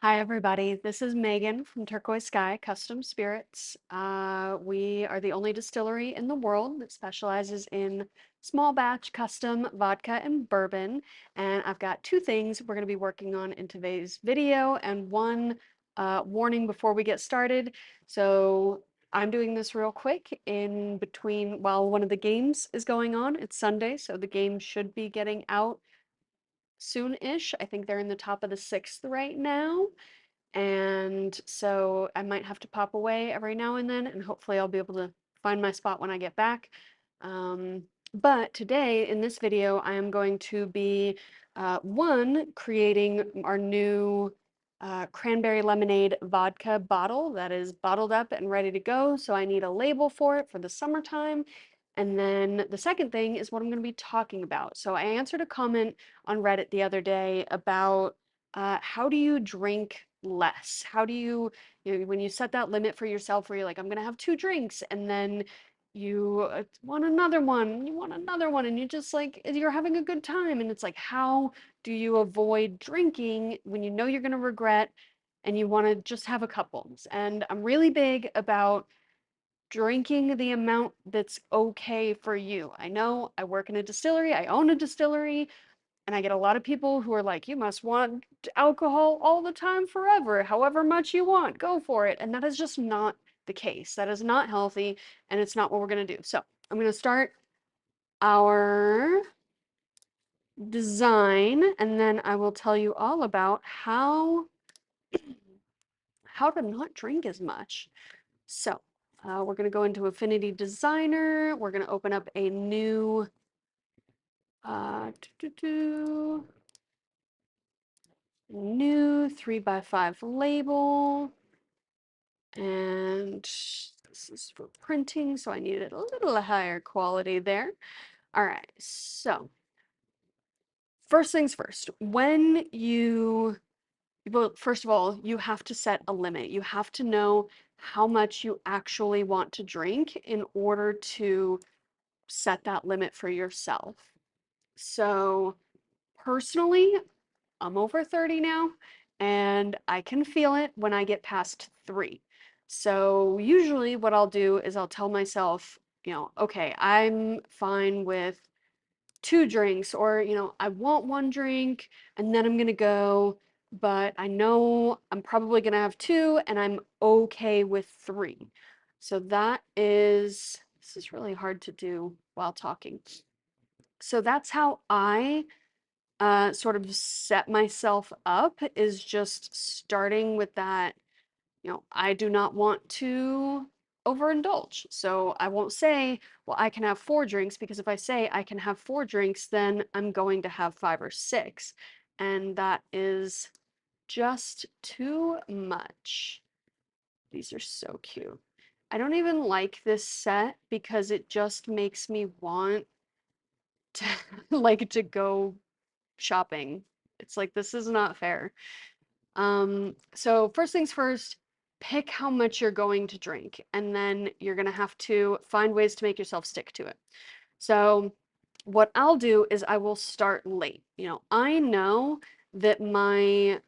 Hi, everybody. This is Megan from Turquoise Sky Custom Spirits. We are the only distillery in the world that specializes in small batch custom vodka and bourbon. And I've got two things we're going to be working on in today's video and one warning before we get started. So I'm doing this real quick in between while one of the games is going on. It's Sunday, so the game should be getting out soon-ish. I think they're in the top of the sixth right now. And so I might have to pop away every now and then, and hopefully I'll be able to find my spot when I get back. Um, but today in this video, I am going to be creating our new Cranberry Lemonade Vodka bottle that is bottled up and ready to go. So I need a label for it for the summertime. And then the second thing is what I'm going to be talking about. So I answered a comment on Reddit the other day about how do you drink less? How do you when you set that limit for yourself where you're like, I'm gonna have two drinks, and then you want another one, you want another one, and you just like you're having a good time, and it's like, how do you avoid drinking when you know you're gonna regret and you want to just have a couple? And I'm really big about drinking the amount that's okay for you. I know I work in a distillery, I own a distillery, and I get a lot of people who are like, you must want alcohol all the time forever, however much you want, go for it. And that is just not the case. That is not healthy, and it's not what we're going to do. So I'm going to start our design, and then I will tell you all about how to not drink as much. So we're going to go into Affinity Designer. We're going to open up a new uh, doo -doo -doo, new 3x5 label. And this is for printing, so I needed a little higher quality there. All right, so first things first, well, first of all, you have to set a limit. You have to know how much you actually want to drink in order to set that limit for yourself. So personally, I'm over 30 now, and I can feel it when I get past 3. So usually what I'll do is I'll tell myself, okay, I'm fine with 2 drinks, or, I want 1 drink and then I'm gonna go, but I know I'm probably gonna have 2 and I'm okay with 3. So this is really hard to do while talking. So that's how I sort of set myself up, is just starting with that, I do not want to overindulge. So I won't say, well, I can have 4 drinks, because if I say I can have 4 drinks, then I'm going to have 5 or 6. And that is just too much. These are so cute. I don't even like this set because it just makes me want to like to go shopping. It's like, this is not fair. So first things first, pick how much you're going to drink, and then you're gonna have to find ways to make yourself stick to it. So what I'll do is I will start late. I know that my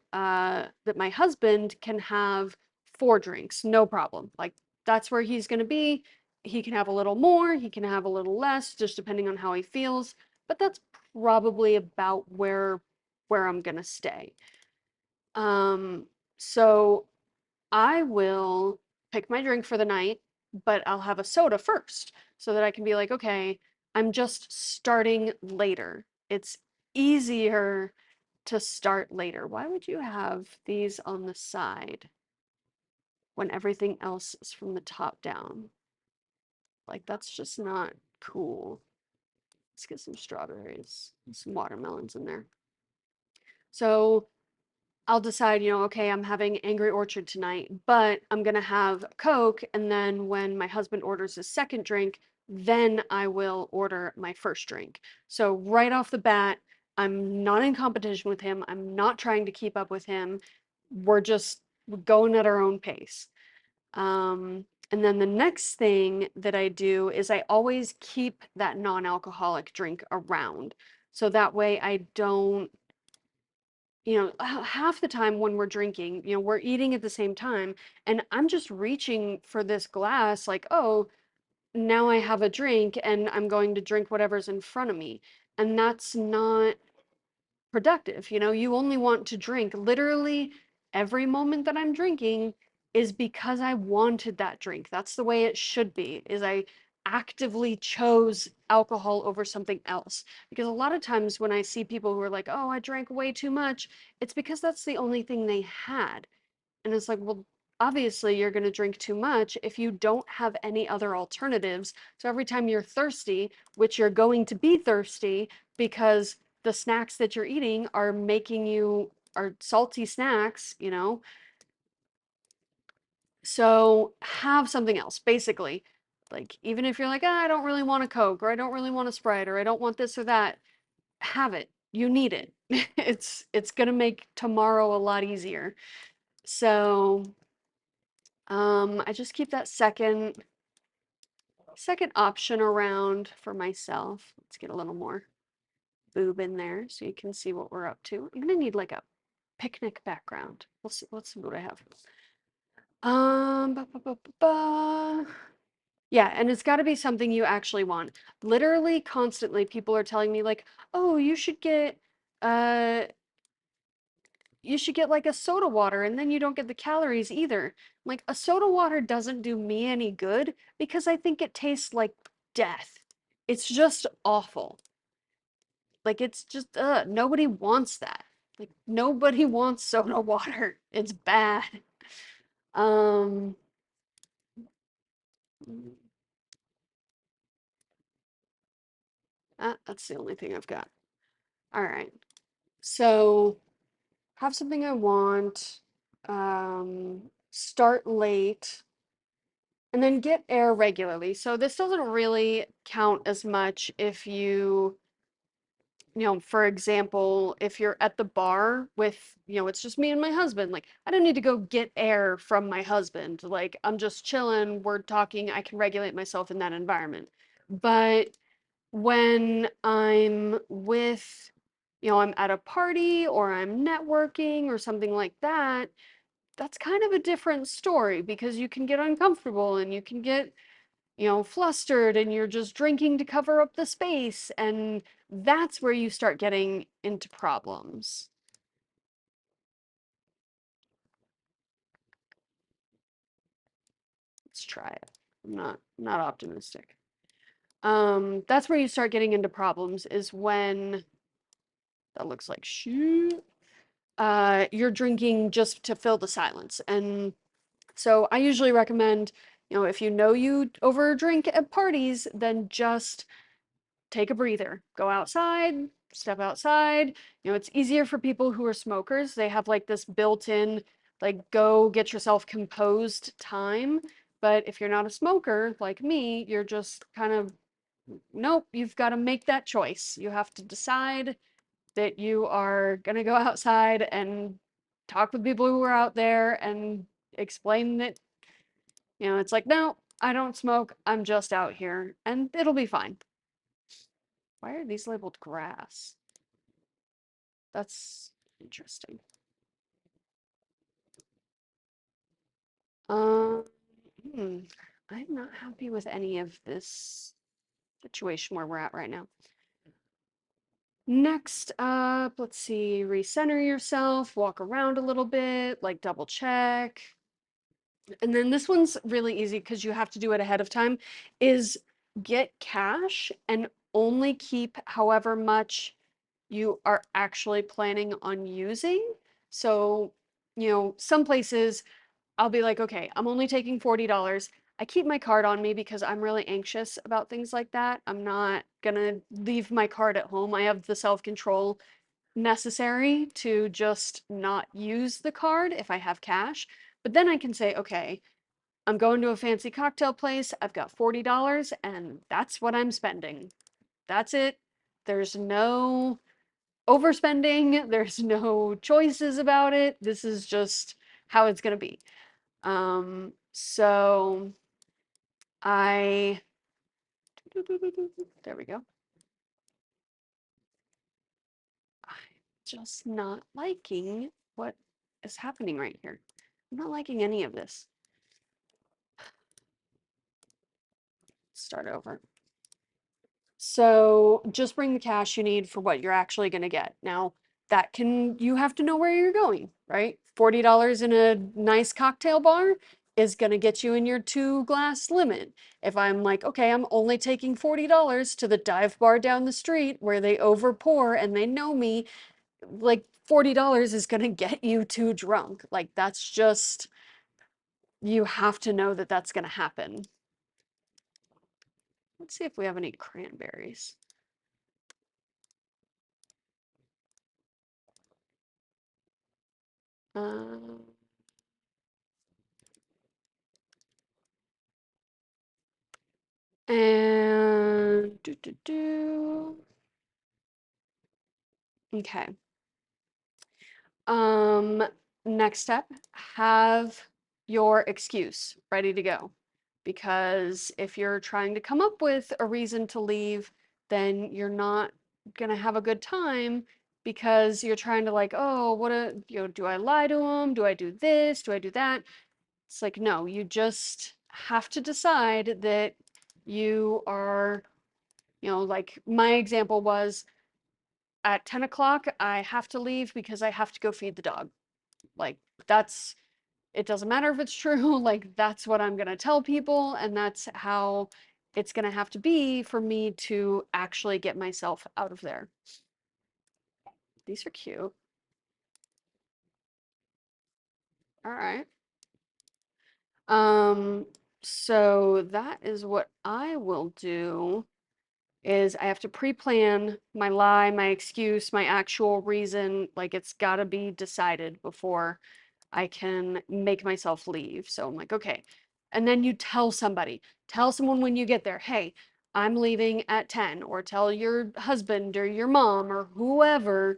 husband can have 4 drinks, no problem. Like, that's where he's gonna be. He can have a little more, he can have a little less, just depending on how he feels, but that's probably about where I'm gonna stay. So I will pick my drink for the night, but I'll have a soda first so that I can be like, okay, I'm just starting later. It's easier to start later. Why would you have these on the side when everything else is from the top down? Like, that's just not cool. Let's get some strawberries and some watermelons in there. So I'll decide, okay, I'm having Angry Orchard tonight, but I'm gonna have Coke, and then when my husband orders his second drink, then I will order my first drink. So right off the bat, I'm not in competition with him. I'm not trying to keep up with him. We're going at our own pace. And then the next thing that I do is I always keep that non-alcoholic drink around. So that way I don't half the time when we're drinking, we're eating at the same time, and I'm just reaching for this glass, like, oh, now I have a drink and I'm going to drink whatever's in front of me. And that's not productive. You only want to drink literally every moment that I'm drinking is because I wanted that drink. That's the way it should be, is I actively chose alcohol over something else. Because a lot of times when I see people who are like, "Oh, I drank way too much," it's because that's the only thing they had. And it's like, well, obviously you're going to drink too much if you don't have any other alternatives. So every time you're thirsty, which you're going to be thirsty because the snacks that you're eating are making you are salty snacks, so have something else, basically. Like, even if you're like, I don't really want a Coke, or I don't really want a Sprite, or I don't want this or that, have it. You need it. It's gonna make tomorrow a lot easier. So I just keep that second option around for myself. Let's get a little more boob in there so you can see what we're up to. I'm gonna need like a picnic background. Let's see what I have. Ba, ba, ba, ba, ba. Yeah, and it's got to be something you actually want. Literally constantly people are telling me like, "Oh, uh you should get like a soda water and then you don't get the calories either." I'm like, a soda water doesn't do me any good because I think it tastes like death. It's just awful. Like, it's just nobody wants that. Like, nobody wants soda water. It's bad. Um that's the only thing I've got. All right. So, have something I want. Start late and then get air regularly. So this doesn't really count as much if for example, if you're at the bar with, it's just me and my husband, like I don't need to go get air from my husband. Like I'm just chilling, we're talking, I can regulate myself in that environment. But when I'm with, I'm at a party or I'm networking or something like that, that's kind of a different story because you can get uncomfortable and you can get, flustered and you're just drinking to cover up the space. And that's where you start getting into problems. Let's try it. I'm not optimistic. That's where you start getting into problems is when that looks like shoot. You're drinking just to fill the silence. And so I usually recommend, if you overdrink at parties, then just take a breather, go outside, step outside. It's easier for people who are smokers. They have like this built-in, like, go get yourself composed time. But if you're not a smoker like me, you're just kind of, nope, you've got to make that choice. You have to decide that you are going to go outside and talk with people who are out there and explain that, it's like, no, I don't smoke. I'm just out here and it'll be fine. Why are these labeled grass? That's interesting. Um, hmm, I'm not happy with any of this situation where we're at right now. Next up, let's see, recenter yourself, walk around a little bit, like double check. And then this one's really easy because you have to do it ahead of time, is get cash and only keep however much you are actually planning on using. So, some places I'll be like, okay, I'm only taking $40. I keep my card on me because I'm really anxious about things like that. I'm not gonna leave my card at home. I have the self-control necessary to just not use the card if I have cash. But then I can say, okay, I'm going to a fancy cocktail place. I've got $40 and that's what I'm spending. That's it. There's no overspending. There's no choices about it. This is just how it's going to be. So I, there we go. just not liking what is happening right here. I'm not liking any of this. Start over. So just bring the cash you need for what you're actually going to get. Now, you have to know where you're going, right? $40 in a nice cocktail bar is going to get you in your 2 glass limit. If I'm like, okay, I'm only taking $40 to the dive bar down the street where they over pour and they know me, like $40 is going to get you too drunk. Like that's just, you have to know that that's going to happen. Let's see if we have any cranberries. Um, And okay. Um, Next step, have your excuse ready to go. Because if you're trying to come up with a reason to leave, then you're not gonna have a good time because you're trying to like, oh, do I lie to him? Do I do this? Do I do that? It's like, no, you just have to decide that you are, like my example was at 10 o'clock, I have to leave because I have to go feed the dog. Like, that's, it doesn't matter if it's true, like, that's what I'm gonna tell people, and that's how it's gonna have to be for me to actually get myself out of there. These are cute. All right. Um, so that is what I will do. Is I have to pre-plan my lie, my excuse, my actual reason. Like it's got to be decided before I can make myself leave. So I'm like, okay. And then you tell somebody, tell someone when you get there, hey, I'm leaving at 10, or tell your husband or your mom or whoever,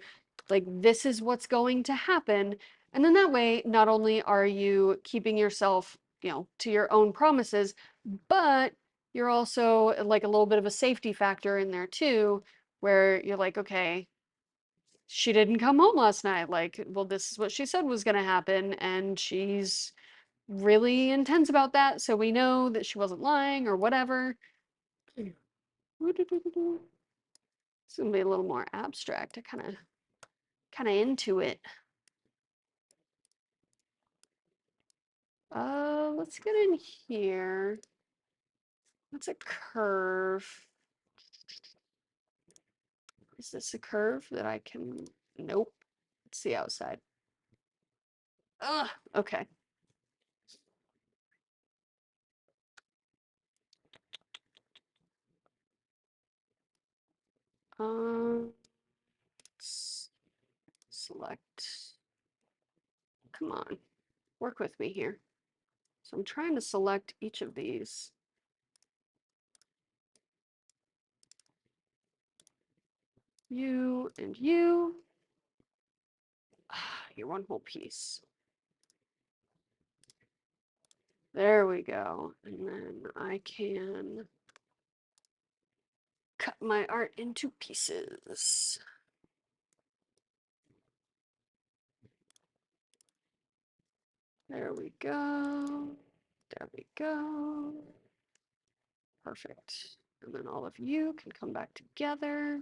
like, this is what's going to happen. And then that way, not only are you keeping yourself, to your own promises, but you're also like a little bit of a safety factor in there too, where you're like, okay, she didn't come home last night. Like, well, this is what she said was going to happen. And she's really intense about that. So we know that she wasn't lying or whatever. It's going to be a little more abstract. I kind of into it. Let's get in here. What's a curve? Is this a curve that I can, nope. It's the outside. Ugh, okay. Um, select. Come on, work with me here. So I'm trying to select each of these. You and you. You're one whole piece. There we go. And then I can cut my art into pieces. There we go. There we go. Perfect. And then all of you can come back together.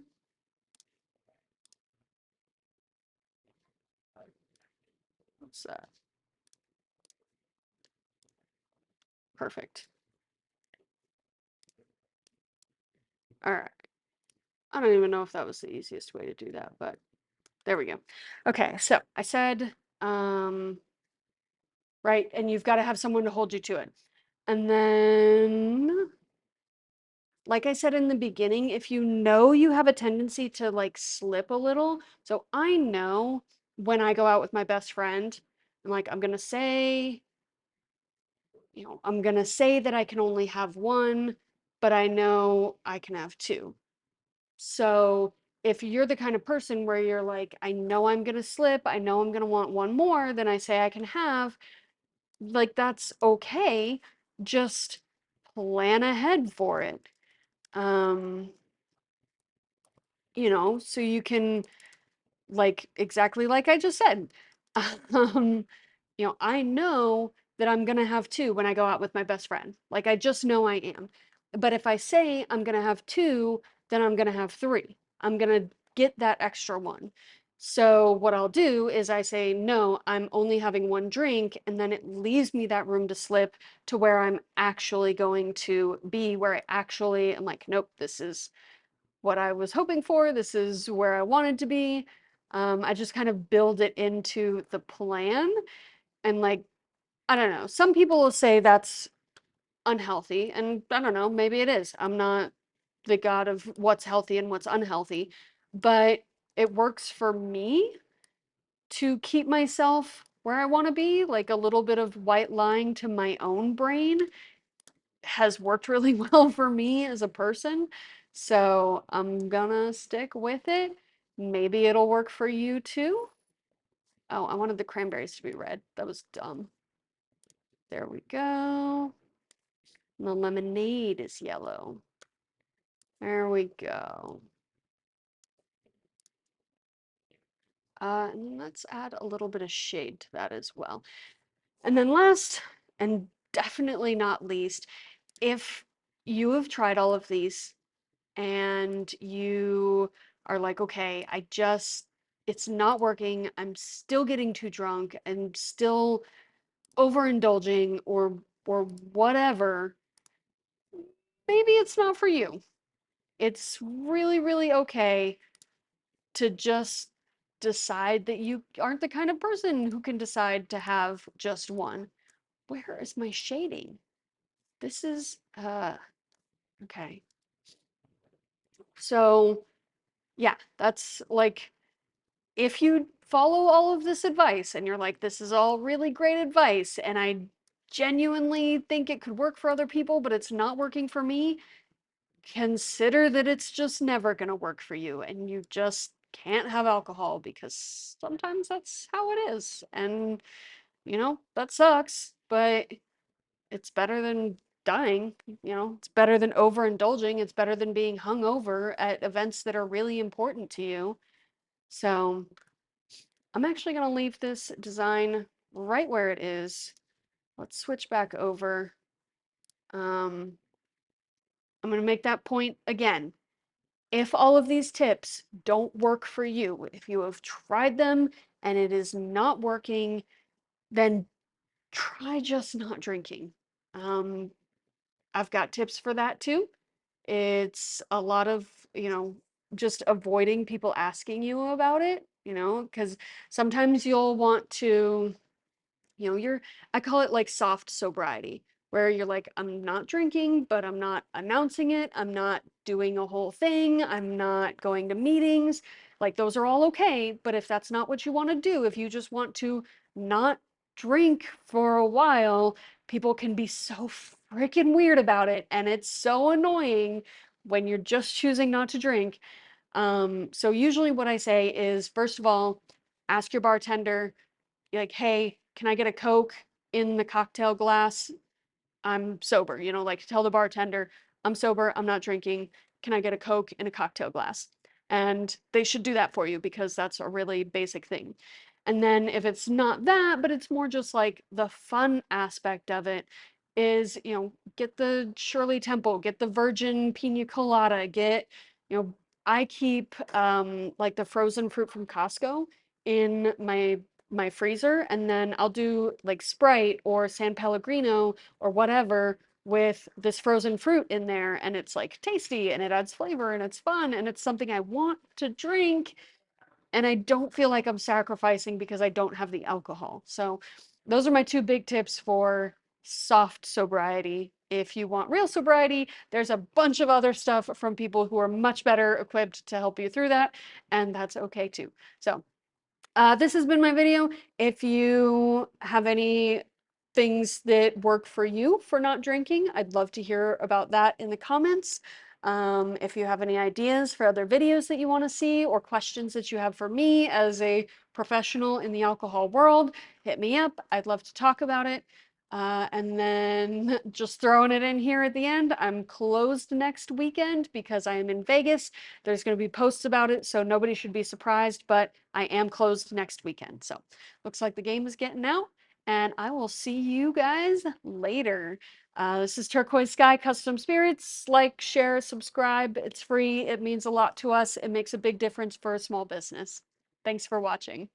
What's that? Perfect. All right. I don't even know if that was the easiest way to do that, but there we go. Okay, so I said, right, and you've got to have someone to hold you to it. And then, like I said in the beginning, if you know you have a tendency to like slip a little, so I know when I go out with my best friend, I'm like, I'm gonna say, I'm gonna say that I can only have one, but I know I can have two. So if you're the kind of person where you're like, I know I'm gonna slip, I know I'm gonna want one more than I say I can have, like that's okay. Just plan ahead for it. So you can like exactly like I just said. Um, I know that I'm gonna have two when I go out with my best friend. Like I just know I am. But if I say I'm gonna have two, then I'm gonna have three. I'm gonna get that extra one. So what I'll do is I say, no, I'm only having one drink, and then it leaves me that room to slip to where I'm actually going to be, where I actually am like, nope, this is what I was hoping for. This is where I wanted to be. I just kind of build it into the plan. And like, I don't know, some people will say that's unhealthy. And I don't know, maybe it is. I'm not the god of what's healthy and what's unhealthy, but it works for me to keep myself where I want to be. Like a little bit of white lying to my own brain has worked really well for me as a person. So I'm gonna stick with it. Maybe it'll work for you too. Oh, I wanted the cranberries to be red. That was dumb. There we go. The lemonade is yellow. There we go. And let's add a little bit of shade to that as well. And then last, and definitely not least, if you have tried all of these and you are like, okay, it's not working. I'm still getting too drunk and still overindulging or whatever. Maybe it's not for you. It's really, really okay to just decide that you aren't the kind of person who can decide to have just one. Where is my shading? This is, okay. So, yeah, that's like, if you follow all of this advice and you're like, this is all really great advice, and I genuinely think it could work for other people, but it's not working for me, consider that it's just never going to work for you and you just can't have alcohol because sometimes that's how it is. And, that sucks, but it's better than dying. It's better than overindulging. It's better than being hungover at events that are really important to you. So I'm actually going to leave this design right where it is. Let's switch back over. Um, I'm going to make that point again. If all of these tips don't work for you, if you have tried them and it is not working, then try just not drinking. Um, I've got tips for that too. It's a lot of, just avoiding people asking you about it, because sometimes you'll want to I call it like soft sobriety, where you're like, I'm not drinking, but I'm not announcing it. I'm not doing a whole thing. I'm not going to meetings. Like, those are all okay. But if that's not what you want to do, if you just want to not drink for a while, people can be so freaking weird about it. And it's so annoying when you're just choosing not to drink. So usually what I say is, first of all, ask your bartender, like, hey, can I get a Coke in the cocktail glass? I'm sober, like tell the bartender, I'm sober, I'm not drinking. Can I get a Coke in a cocktail glass? And they should do that for you because that's a really basic thing. And then if it's not that, but it's more just like the fun aspect of it is, get the Shirley Temple, get the virgin pina colada, I keep like the frozen fruit from Costco in my freezer, and then I'll do like Sprite or San Pellegrino or whatever with this frozen fruit in there, and it's like tasty and it adds flavor and it's fun and it's something I want to drink, and I don't feel like I'm sacrificing because I don't have the alcohol. So those are my two big tips for soft sobriety. If you want real sobriety, there's a bunch of other stuff from people who are much better equipped to help you through that, and that's okay too. So this has been my video. If you have any things that work for you for not drinking, I'd love to hear about that in the comments. If you have any ideas for other videos that you want to see or questions that you have for me as a professional in the alcohol world, hit me up. I'd love to talk about it. And then just throwing it in here at the end, I'm closed next weekend because I am in Vegas. There's going to be posts about it, so nobody should be surprised, but I am closed next weekend. So looks like the game is getting out, and I will see you guys later. This is Turquoise Sky Custom Spirits. Like, share, subscribe. It's free. It means a lot to us. It makes a big difference for a small business. Thanks for watching.